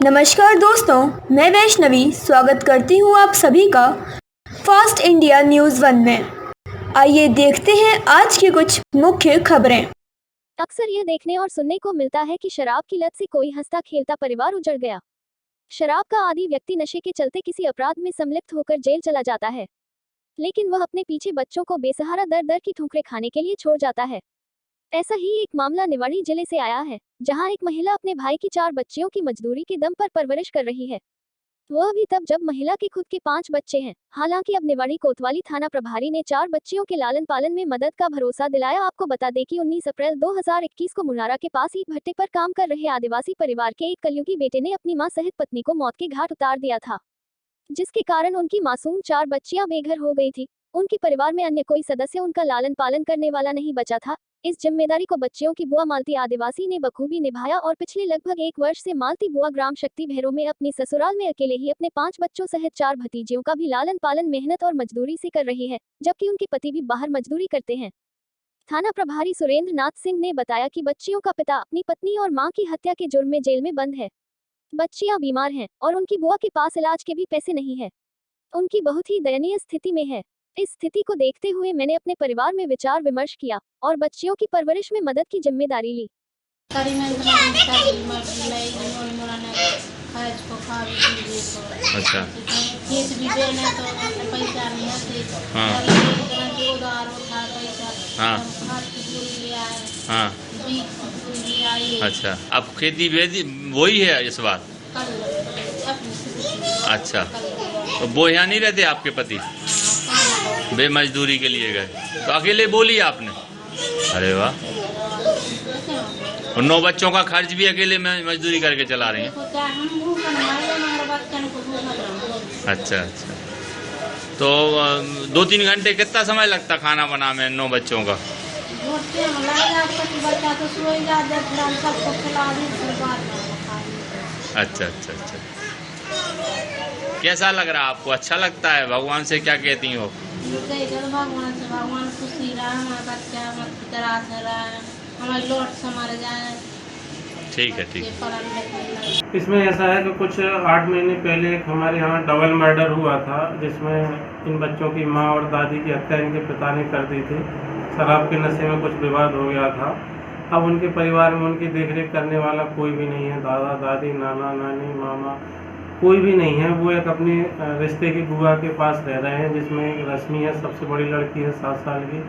नमस्कार दोस्तों, मैं वैष्णवी स्वागत करती हूँ आप सभी का फास्ट इंडिया न्यूज़ 1 में। आइए देखते हैं आज की कुछ मुख्य खबरें। अक्सर यह देखने और सुनने को मिलता है कि शराब की लत से कोई हंसता खेलता परिवार उजड़ गया। शराब का आदी व्यक्ति नशे के चलते किसी अपराध में संलिप्त होकर जेल चला जाता है, लेकिन वह अपने पीछे बच्चों को बेसहारा दर दर की ठोकरें खाने के लिए छोड़ जाता है। ऐसा ही एक मामला निवाड़ी जिले से आया है, जहां एक महिला अपने भाई की 4 बच्चियों की मजदूरी के दम पर परवरिश कर रही है। वह भी तब जब महिला के खुद के 5 बच्चे हैं। हालांकि अब निवाड़ी कोतवाली थाना प्रभारी ने 4 बच्चियों के लालन पालन में मदद का भरोसा दिलाया। आपको बता दें कि 19 अप्रैल 2021 को मुनारा के पास ईंट भट्टे पर काम कर रहे आदिवासी परिवार के एक कलयुगी बेटे ने अपनी मां सहित पत्नी को मौत के घाट उतार दिया था, जिसके कारण उनकी मासूम 4 बच्चियां बेघर हो गई थी। उनके परिवार में अन्य कोई सदस्य उनका लालन पालन करने वाला नहीं बचा था। इस जिम्मेदारी को बच्चियों की बुआ मालती आदिवासी ने बखूबी निभाया और पिछले लगभग 1 वर्ष से मालती बुआ ग्राम शक्ति भैरो में अपनी ससुराल में अकेले ही अपने 5 बच्चों सहित 4 भतीजियों का भी लालन पालन मेहनत और मजदूरी से कर रही है, जबकि उनके पति भी बाहर मजदूरी करते हैं। थाना प्रभारी सुरेंद्र नाथ सिंह ने बताया कि बच्चियों का पिता अपनी पत्नी और मां की हत्या के जुर्म में जेल में बंद है। बच्चियां बीमार हैं और उनकी बुआ के पास इलाज के भी पैसे नहीं है। उनकी बहुत ही दयनीय स्थिति में है। इस स्थिति को देखते हुए मैंने अपने परिवार में विचार विमर्श किया और बच्चियों की परवरिश में मदद की जिम्मेदारी ली। अच्छा। हाँ। हाँ। अच्छा, अब खेती वेदी वही है इस बार। अच्छा, तो वो यहाँ नहीं रहते आपके पति? बेमजदूरी के लिए गए, तो अकेले बोली आपने? अरे वाह। और 9 बच्चों का खर्च भी अकेले में मजदूरी करके चला रही हैं। अच्छा अच्छा, तो 2-3 घंटे कितना समय लगता खाना बना में 9 बच्चों का? अच्छा अच्छा अच्छा, कैसा लग रहा है आपको? अच्छा लगता है? भगवान से क्या कहती हो? भगवान खुशी रहा, हमारा बच्चा की तरह से रहा, हमारे लौट से मर जाए। ठीक है ठीक है। इसमें ऐसा है कि कुछ 8 महीने पहले हमारे यहाँ डबल मर्डर हुआ था, जिसमें इन बच्चों की माँ और दादी की हत्या इनके पिता ने कर दी थी। शराब के नशे में कुछ विवाद हो गया था। अब उनके परिवार में उनकी देखरेख करने वाला कोई भी नहीं है। दादा दादी, नाना नानी, मामा कोई भी नहीं है। वो एक अपने रिश्ते की बुआ के पास रह रहे हैं, जिसमें एक रश्मि है, सबसे बड़ी लड़की है 7 साल की।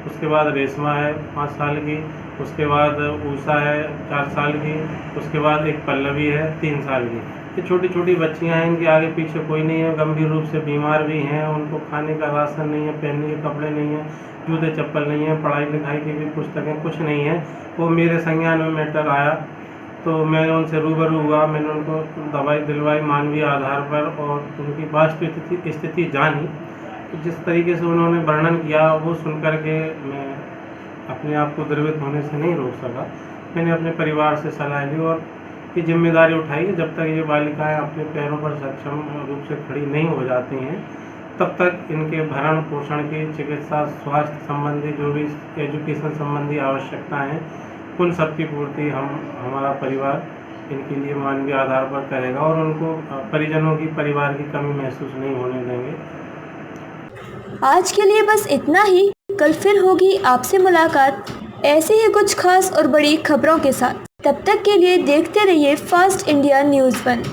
उसके बाद रेशमा है 5 साल की। उसके बाद ऊषा है 4 साल की। उसके बाद एक पल्लवी है 3 साल की। ये छोटी छोटी बच्चियां हैं, इनके आगे पीछे कोई नहीं है। गंभीर रूप से बीमार भी हैं। उनको खाने का राशन नहीं है, पहनने के कपड़े नहीं हैं, जूते चप्पल नहीं है, पढ़ाई लिखाई की भी पुस्तकें कुछ नहीं है। वो मेरे संज्ञान में मैटर आया तो मैंने उनसे रूबरू हुआ। मैंने उनको दवाई दिलवाई मानवीय आधार पर और उनकी वास्तविक स्थिति जानी। जिस तरीके से उन्होंने वर्णन किया वो सुन कर के मैं अपने आप को द्रवित होने से नहीं रोक सका। मैंने अपने परिवार से सलाह ली और ये जिम्मेदारी उठाई कि जब तक ये बालिकाएं अपने पैरों पर सक्षम रूप से खड़ी नहीं हो जाती हैं, तब तक इनके भरण पोषण की, चिकित्सा, स्वास्थ्य संबंधी जो भी एजुकेशन संबंधी आवश्यकताएँ हैं, उन सब की पूर्ति हमारा परिवार इनके लिए मानवीय आधार पर करेगा और उनको परिजनों की, परिवार की कमी महसूस नहीं होने देंगे। आज के लिए बस इतना ही। कल फिर होगी आपसे मुलाकात ऐसे ही कुछ खास और बड़ी खबरों के साथ। तब तक के लिए देखते रहिए फास्ट इंडिया न्यूज़ 1।